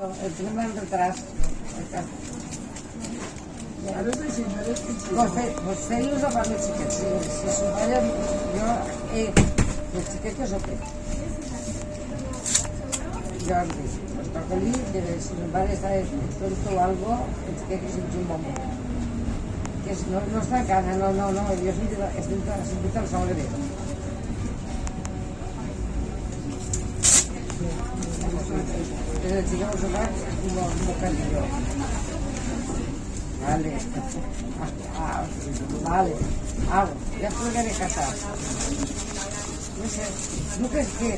el tenim en retras. Ara és així, no és pitjor. Vos feu-los a part dels xiquets. Si s'ho fallen, jo... Els xiquetes ho fet. Jordi, pues toca-li que si mi pare està tonto o algo, els xiquetes se'n un bombo. Que no està a casa, no, jo estic al Salgré. Desde el chico sofá un bocadillo. Vale. Vale. Ya podré casar. No sé, ¿no crees que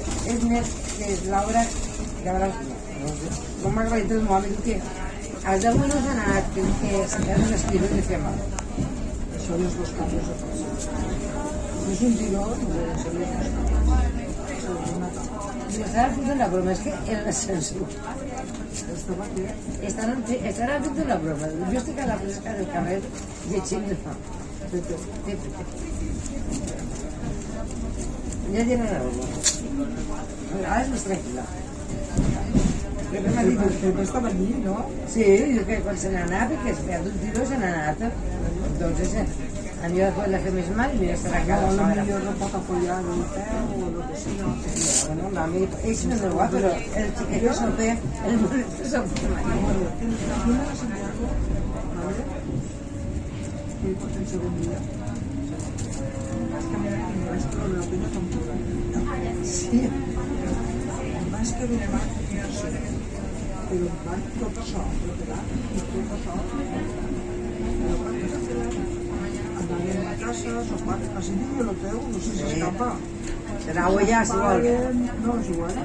es l'obra que habrá... No m'ha agradat el moment que els alumnes han anat que era un estil de tema. Són els dos canvis de frase. És un tiró, no sé si li I estaven fent la broma, és que era l'ascensor. estava aquí. Estaven fent la broma. Jo estic a la fresca del carrer llegint el fam. Ja tenen alguna cosa. Ara és més tranquil·la. Pepe estava allí, no? Sí, que quan se n'anava, que es feia d'un tiro se n'ha anat. Entonces, a mi va poder fer més mal i mira, estarà a casa. No, potser no pot apoyar el peu o el que sigui. Bueno, mami, ells no és igual, però el xiquet que se'l ve, el monete se'l ve mai. Aquí a Santiago, ¿vale? Y pues el segundo día. Vas caminando y me vas por la pena con tu Sí. Vas que viene mal, sí. Però van tot això, tot això. Però quan vas a fer andaven a casa, sopar, quasi diu el teu, no sé si escapa. Serà o ja, si vol. No, és igual.